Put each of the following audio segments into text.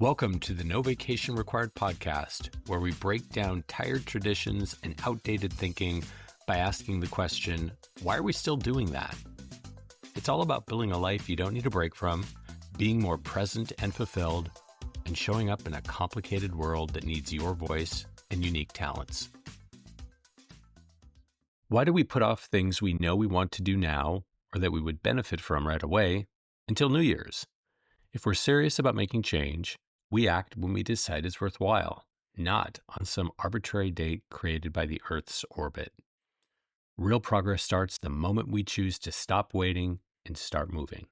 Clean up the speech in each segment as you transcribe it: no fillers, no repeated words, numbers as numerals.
Welcome to the No Vacation Required podcast, where we break down tired traditions and outdated thinking by asking the question, why are we still doing that? It's all about building a life you don't need a break from, being more present and fulfilled, and showing up in a complicated world that needs your voice and unique talents. Why do we put off things we know we want to do now, or that we would benefit from right away, until New Year's? If we're serious about making change, we act when we decide it's worthwhile, not on some arbitrary date created by the Earth's orbit. Real progress starts the moment we choose to stop waiting and start moving.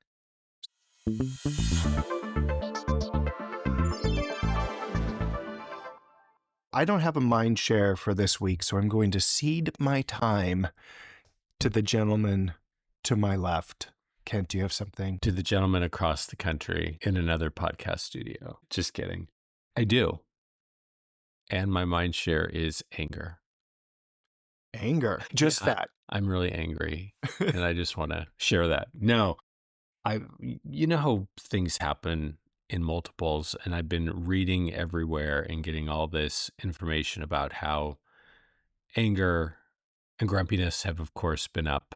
I don't have a mind share for this week, so I'm going to cede my time to the gentleman to my left. Kent, do you have something? To the gentleman across the country in another podcast studio. Just kidding. I do. And my mind share is anger. Anger. Just that. I'm really angry and I just want to share that. No, you know how things happen in multiples, and I've been reading everywhere and getting all this information about how anger and grumpiness have, of course, been up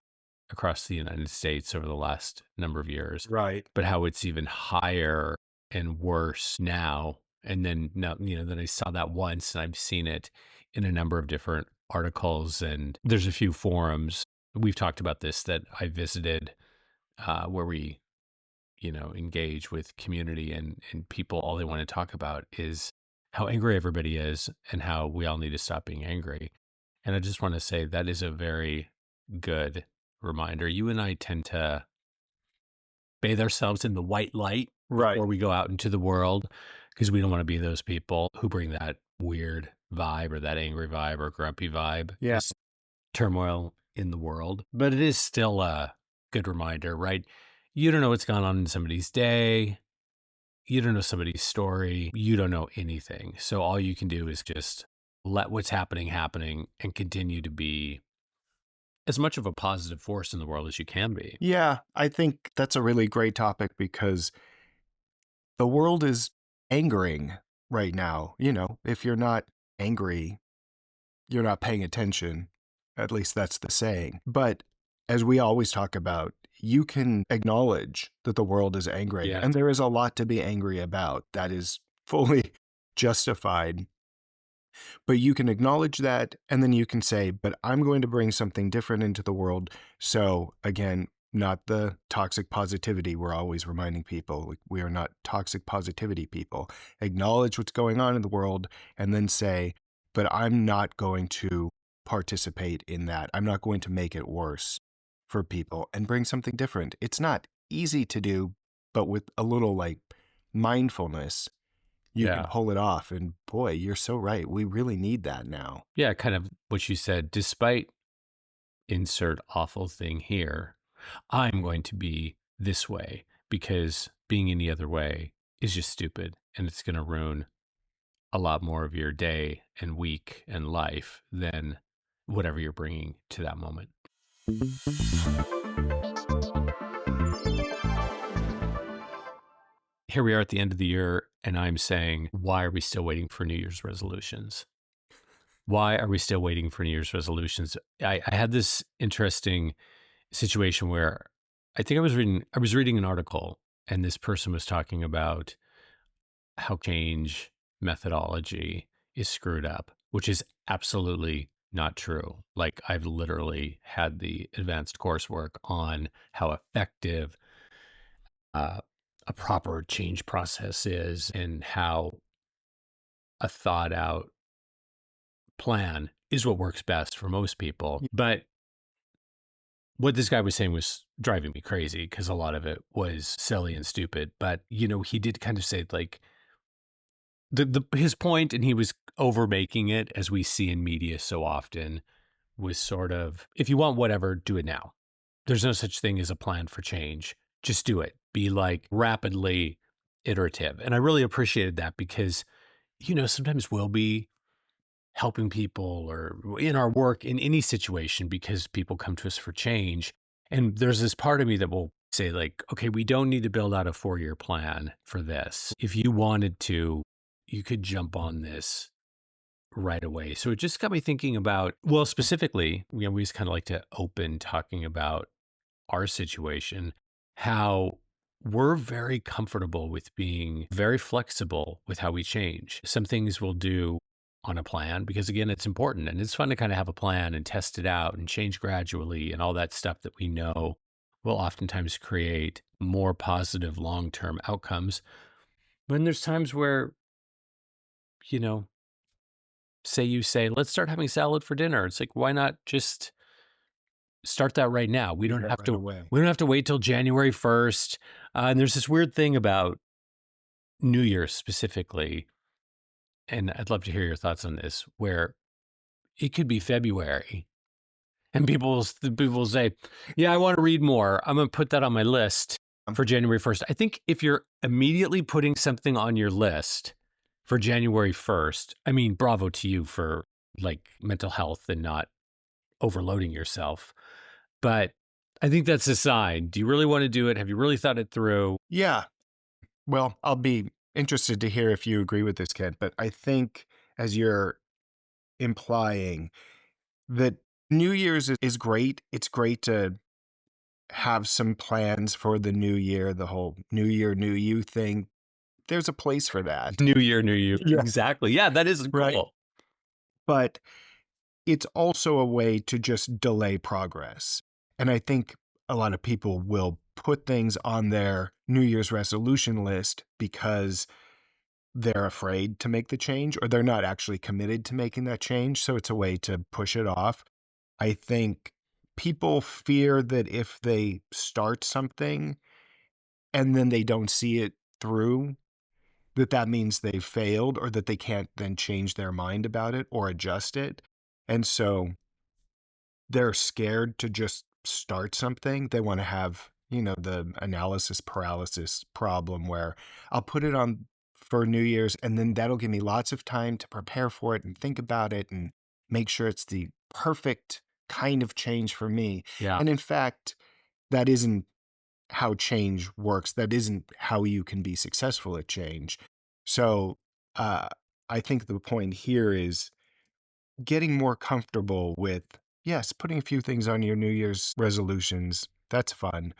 across the United States over the last number of years. Right. But how it's even higher and worse now. And then, then I saw that once, and I've seen it in a number of different articles, and there's a few forums. We've talked about this that I visited where we, engage with community and people. All they want to talk about is how angry everybody is and how we all need to stop being angry. And I just want to say that is a very good reminder. You and I tend to bathe ourselves in the white light before we go out into the world, because we don't want to be those people who bring that weird vibe or that angry vibe or grumpy vibe. Yes. Turmoil in the world. But it is still a good reminder, right? You don't know what's gone on in somebody's day. You don't know somebody's story. You don't know anything. So all you can do is just let what's happening and continue to be as much of a positive force in the world as you can be. Yeah, I think that's a really great topic because the world is angering right now. If you're not angry, you're not paying attention. At least that's the saying. But as we always talk about, you can acknowledge that the world is angry. Yeah. And there is a lot to be angry about. That is fully justified. But you can acknowledge that, and then you can say, but I'm going to bring something different into the world. So again, not the toxic positivity. We're always reminding people we are not toxic positivity people. Acknowledge what's going on in the world and then say, but I'm not going to participate in that. I'm not going to make it worse for people and bring something different. It's not easy to do, but with a little mindfulness, you can pull it off. And boy, you're so right. We really need that now. Yeah, kind of what you said, despite insert awful thing here, I'm going to be this way because being any other way is just stupid, and it's going to ruin a lot more of your day and week and life than whatever you're bringing to that moment. Here we are at the end of the year, and I'm saying, why are we still waiting for New Year's resolutions? Why are we still waiting for New Year's resolutions? I had this interesting situation where I think I was reading an article, and this person was talking about how change methodology is screwed up, which is absolutely not true. I've literally had the advanced coursework on how effective a proper change process is and how a thought out plan is what works best for most people. But what this guy was saying was driving me crazy because a lot of it was silly and stupid. But, he did kind of say his point, and he was over making it, as we see in media so often, was sort of, if you want whatever, do it now. There's no such thing as a plan for change. Just do it. Be rapidly iterative. And I really appreciated that because, sometimes we'll be helping people or in our work in any situation because people come to us for change. And there's this part of me that will say like, okay, we don't need to build out a 4-year plan for this. If you wanted to, you could jump on this right away. So it just got me thinking about, well, specifically, we just kind of like to open talking about our situation, how we're very comfortable with being very flexible with how we change. Some things we'll do on a plan because, again, it's important and it's fun to kind of have a plan and test it out and change gradually and all that stuff that we know will oftentimes create more positive long term outcomes. When there's times where, you know, you say, let's start having salad for dinner. It's like, why not just start that right now? We Do don't that have right to away. we don't have to wait till January 1st. And there's this weird thing about New Year's specifically, and I'd love to hear your thoughts on this, where it could be February and people will say, "Yeah, I want to read more. I'm going to put that on my list for January 1st." I think if you're immediately putting something on your list for January 1st, I mean, bravo to you for like mental health and not overloading yourself. But I think that's a sign. Do you really want to do it? Have you really thought it through? Yeah. Well, I'll be interested to hear if you agree with this, Ken, but I think as you're implying that New Year's is great. It's great to have some plans for the new year, the whole new year, new you thing. There's a place for that. New year, new you. Yeah. Exactly. Yeah, that is Right. cool. But it's also a way to just delay progress. And I think a lot of people will put things on their New Year's resolution list because they're afraid to make the change or they're not actually committed to making that change. So it's a way to push it off. I think people fear that if they start something and then they don't see it through, that means they've failed or that they can't then change their mind about it or adjust it. And so they're scared to just start something. They want to have, the analysis paralysis problem where I'll put it on for New Year's and then that'll give me lots of time to prepare for it and think about it and make sure it's the perfect kind of change for me. Yeah, And in fact, that isn't how change works. That isn't how you can be successful at change. So, uh, I think the point here is getting more comfortable with, yes, putting a few things on your New Year's resolutions. That's fun.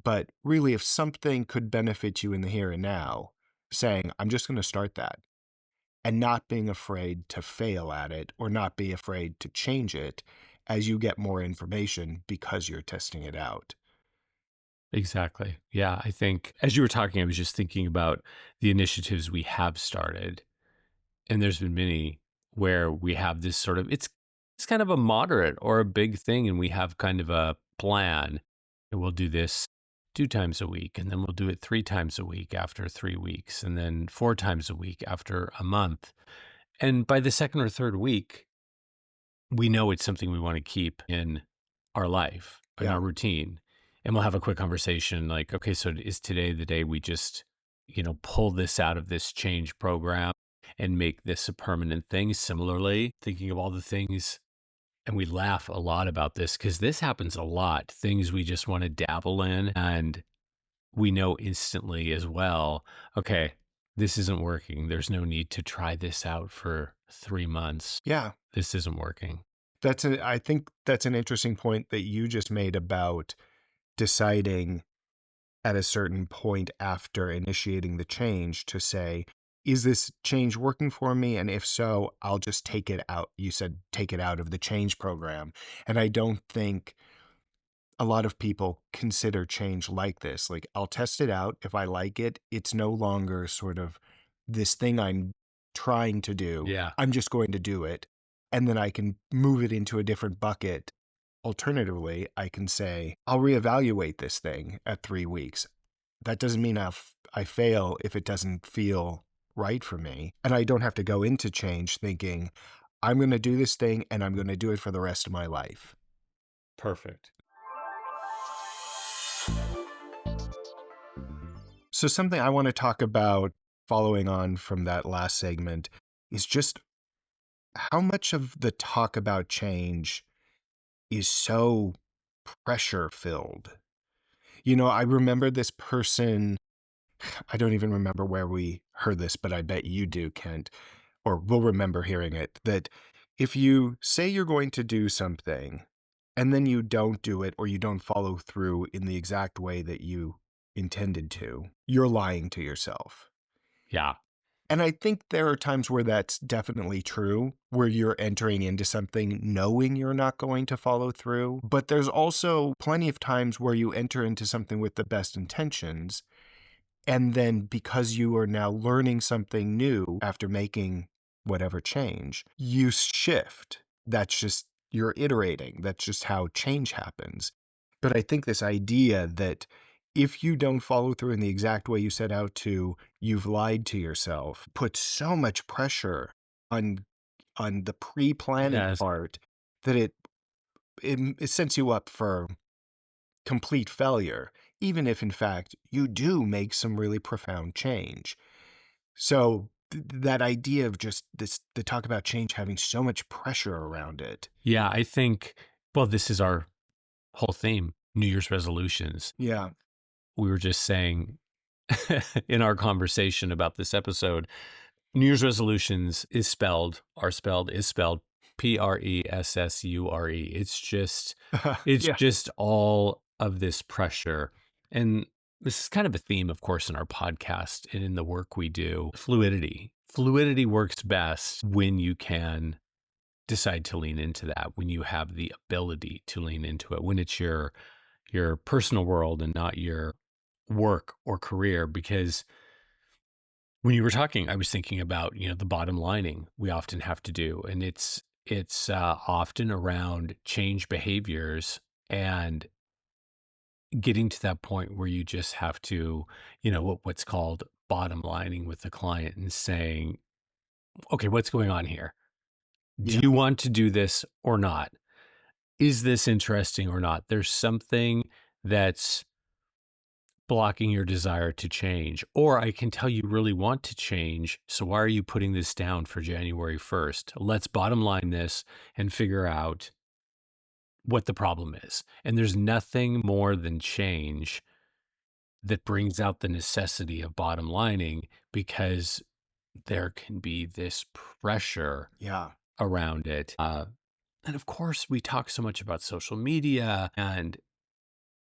But really, if something could benefit you in the here and now, saying, I'm just going to start that and not being afraid to fail at it or not be afraid to change it as you get more information because you're testing it out. exactly. Yeah, I think as you were talking, I was just thinking about the initiatives we have started. And there's been many where we have this sort of it's kind of a moderate or a big thing, and we have kind of a plan. And we'll do this 2 times a week, and then we'll do it 3 times a week after 3 weeks, and then 4 times a week after a month. And by the second or third week, we know it's something we want to keep in our life, in Yeah. our routine. And we'll have a quick conversation like, okay, so is today the day we just, pull this out of this change program and make this a permanent thing? Similarly, thinking of all the things, and we laugh a lot about this because this happens a lot, things we just want to dabble in. And we know instantly as well, okay, this isn't working. There's no need to try this out for 3 months. Yeah. This isn't working. I think that's an interesting point that you just made about deciding at a certain point after initiating the change to say, is this change working for me? And if so, I'll just take it out. You said take it out of the change program. And I don't think a lot of people consider change like this. Like, I'll test it out. If I like it, it's no longer sort of this thing I'm trying to do. Yeah. I'm just going to do it. And then I can move it into a different bucket. Alternatively, I can say, I'll reevaluate this thing at 3 weeks. That doesn't mean I fail if it doesn't feel right for me. And I don't have to go into change thinking, I'm going to do this thing and I'm going to do it for the rest of my life. Perfect. So, something I want to talk about following on from that last segment is just how much of the talk about change is so pressure filled. I remember this person, I don't even remember where we heard this, but I bet you do, Kent, or will remember hearing it, that if you say you're going to do something and then you don't do it or you don't follow through in the exact way that you intended to, you're lying to yourself. Yeah. And I think there are times where that's definitely true, where you're entering into something knowing you're not going to follow through. But there's also plenty of times where you enter into something with the best intentions. And then because you are now learning something new after making whatever change, you shift. That's just, you're iterating. That's just how change happens. But I think this idea that if you don't follow through in the exact way you set out to, you've lied to yourself, puts so much pressure on the pre-planning Yes. part that it sets you up for complete failure, even if in fact you do make some really profound change. So that idea of just this, the talk about change having so much pressure around it. Yeah. I think, well, this is our whole theme, New Year's resolutions. Yeah. We were just saying in our conversation about this episode, New Year's resolutions is spelled Pressure. It's Yeah. just all of this pressure. And this is kind of a theme, of course, in our podcast and in the work we do. Fluidity. Fluidity works best when you can decide to lean into that, when you have the ability to lean into it, when it's your personal world and not your work or career. Because when you were talking, I was thinking about, the bottom lining we often have to do, and it's often around change behaviors and getting to that point where you just have to, what's called bottom lining with the client and saying, okay, what's going on here? Do Yeah. you want to do this or not? Is this interesting or not? There's something that's blocking your desire to change. Or I can tell you really want to change. So why are you putting this down for January 1st? Let's bottom line this and figure out what the problem is. And there's nothing more than change that brings out the necessity of bottom lining, because there can be this pressure Yeah. around it. And of course, we talk so much about social media and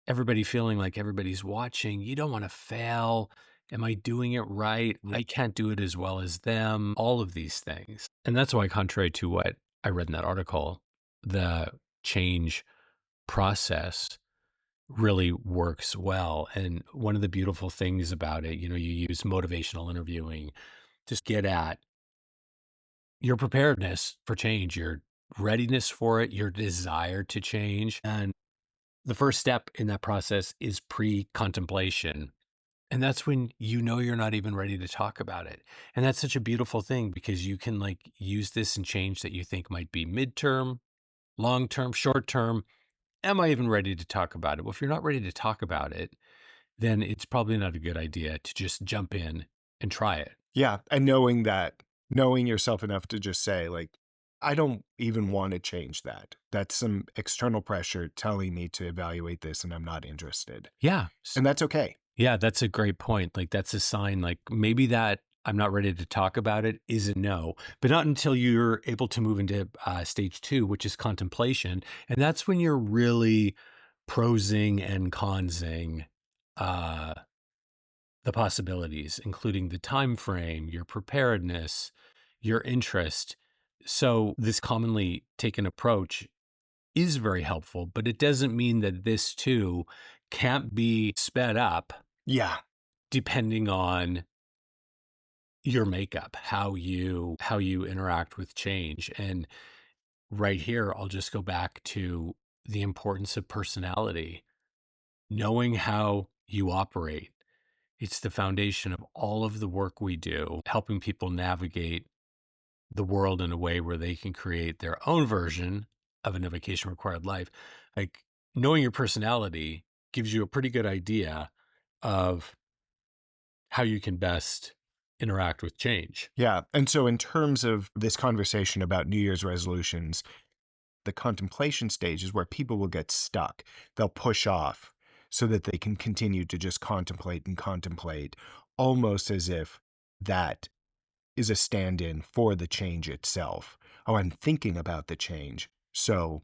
everybody feeling like everybody's watching. You don't want to fail. Am I doing it right? Yeah. I can't do it as well as them. All of these things. And that's why, contrary to what I read in that article, the change process really works well. And one of the beautiful things about it, you use motivational interviewing to get at your preparedness for change, your readiness for it, your desire to change. And the first step in that process is pre-contemplation. And that's when you're not even ready to talk about it. And that's such a beautiful thing, because you can use this and change that you think might be midterm, long term, short term. Am I even ready to talk about it? Well, if you're not ready to talk about it, then it's probably not a good idea to just jump in and try it. Yeah. And knowing that, knowing yourself enough to just say, like, I don't even want to change that. That's some external pressure telling me to evaluate this and I'm not interested. Yeah. And that's okay. Yeah, that's a great point. That's a sign, maybe that I'm not ready to talk about it is a no, but not until you're able to move into stage two, which is contemplation. And that's when you're really prosing and consing uh, the possibilities, including the time frame, your preparedness, your interest. So this commonly taken approach is very helpful, but it doesn't mean that this too can't be sped up Yeah. depending on your makeup, how you interact with change. And right here, I'll just go back to the importance of personality, knowing how you operate. It's the foundation of all of the work we do, helping people navigate the world in a way where they can create their own version of an invocation required life. Like, knowing your personality gives you a pretty good idea of how you can best interact with change. Yeah. And so, in terms of this conversation about New Year's resolutions, the contemplation stage is where people will get stuck. They'll push off. so that they can continue to just contemplate and contemplate, almost as if that is a stand-in for the change itself. Oh, I'm thinking about the change, so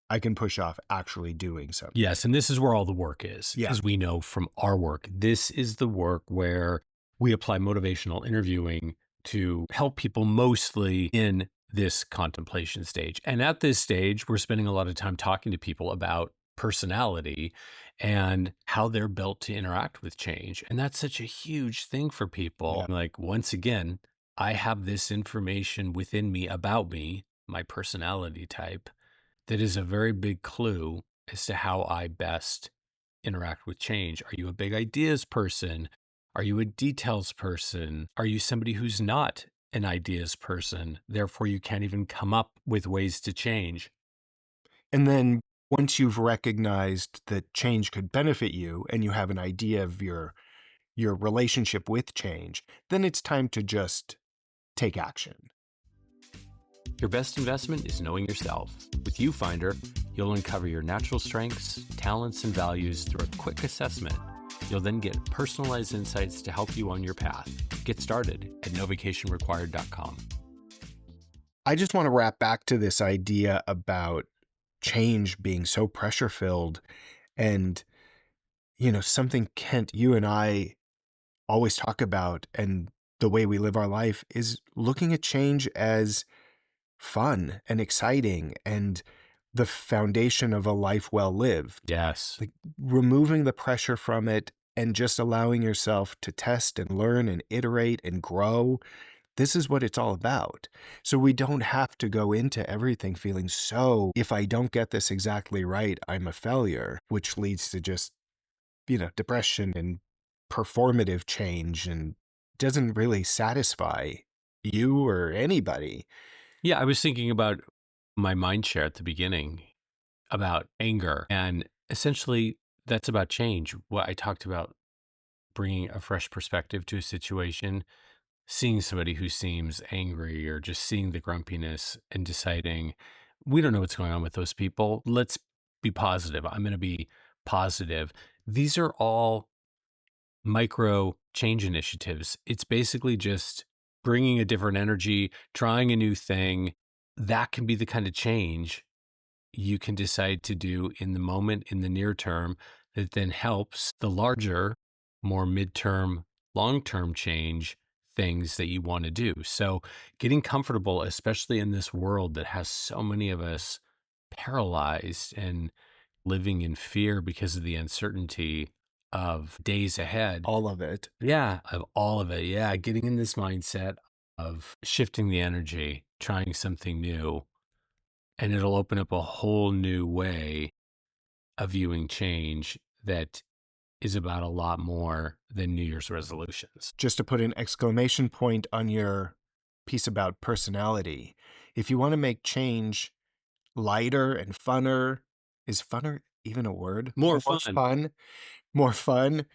I can push off actually doing something. Yes, and this is where all the work is, Yeah. as we know from our work. This is the work where we apply motivational interviewing to help people mostly in this contemplation stage. And at this stage, we're spending a lot of time talking to people about personality and how they're built to interact with change. And that's such a huge thing for people. Yeah. Like, once again, I have this information within me about me, my personality type, that is a very big clue as to how I best interact with change. Are you a big ideas person? Are you a details person? Are you somebody who's not an ideas person? Therefore, you can't even come up with ways to change. And then once you've recognized that change could benefit you and you have an idea of your relationship with change, then it's time to just take action. Your best investment is knowing yourself. With Viewfinder, you'll uncover your natural strengths, talents, and values through a quick assessment. You'll then get personalized insights to help you on your path. Get started at novacationrequired.com. I just want to wrap back to this idea about change being so pressure filled. And, something Kent, you and I always talk about, and the way we live our life is looking at change as fun and exciting and the foundation of a life well lived. Yes. Like removing the pressure from it and just allowing yourself to test and learn and iterate and grow. This is what it's all about. So we don't have to go into everything feeling so, if I don't get this exactly right, I'm a failure, which leads to just, depression and performative change and doesn't really satisfy you or anybody. Yeah, I was thinking about my mind share at the beginning about anger. And essentially, that's about change. What I talked about, bringing a fresh perspective to a situation, seeing somebody who seems angry or just seeing the grumpiness and deciding, we don't know what's going on with those people. Let's be positive. I'm going to be positive. These are all micro change initiatives. It's basically just bringing a different energy, trying a new thing. That can be the kind of change you can decide to do in the moment, in the near term, that then helps the larger, more midterm, long term change things that you want to do. So, getting comfortable, especially in this world that has so many of us paralyzed and living in fear because of the uncertainty of days ahead. All of it. Yeah, of all of it. Yeah, getting in this mindset of shifting the energy, trying something new, and it'll open up a whole new way of viewing change that is about a lot more than New Year's resolutions. Just to put an exclamation point on your piece about personality, if you want to make change lighter and funner, is funner even a word? More More fun. fun, more fun,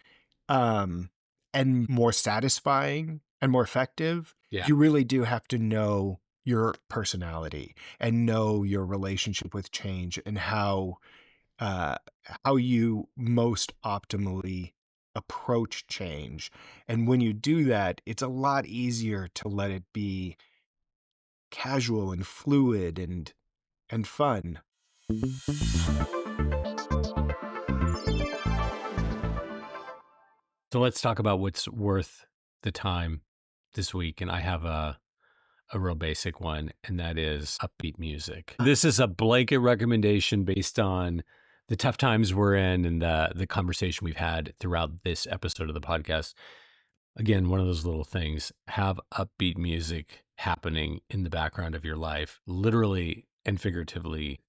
um, and more satisfying and more effective, Yeah. you really do have to know your personality and know your relationship with change and uh, how you most optimally approach change. And when you do that, it's a lot easier to let it be casual and fluid and fun. So let's talk about what's worth the time this week. And I have a real basic one, and that is upbeat music. This is a blanket recommendation based on the tough times we're in and the conversation we've had throughout this episode of the podcast. Again, one of those little things, have upbeat music happening in the background of your life. Literally and figuratively,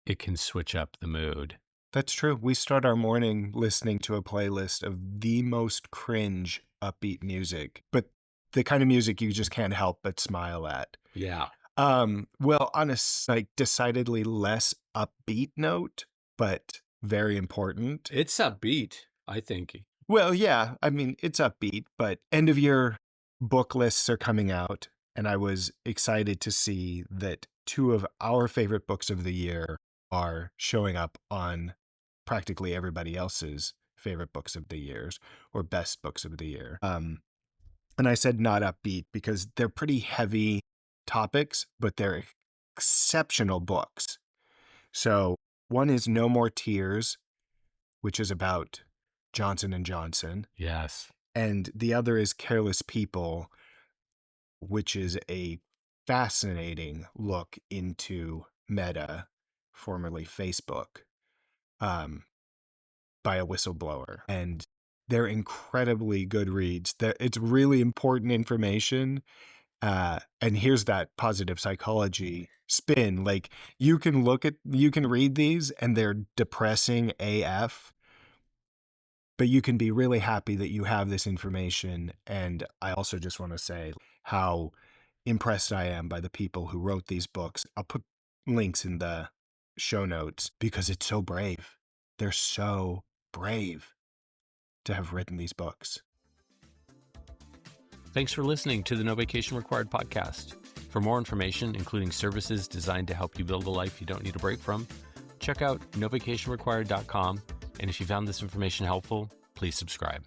it can switch up the mood. That's true. We start our morning listening to a playlist of the most cringe upbeat music, but the kind of music you just can't help but smile at. Yeah. Well, on a like decidedly less upbeat note, but very important. It's upbeat, I think. Well, yeah, I mean, it's upbeat, but end of year book lists are coming out, and I was excited to see that two of our favorite books of the year are showing up on practically everybody else's favorite books of the years or best books of the year. And I said not upbeat because they're pretty heavy topics, but they're exceptional books. So one is No More Tears, which is about Johnson and Johnson. Yes. And the other is Careless People, which is a fascinating look into Meta, formerly Facebook, by a whistleblower. And they're incredibly good reads. It's really important information. And here's that positive psychology spin. Like you can read these and they're depressing AF, but you can be really happy that you have this information. And I also just want to say how impressed I am by the people who wrote these books. I'll put links in the show notes because it's so brave. They're so brave to have written these books. Thanks for listening to the No Vacation Required podcast. For more information, including services designed to help you build a life you don't need a break from, check out novacationrequired.com. And if you found this information helpful, please subscribe.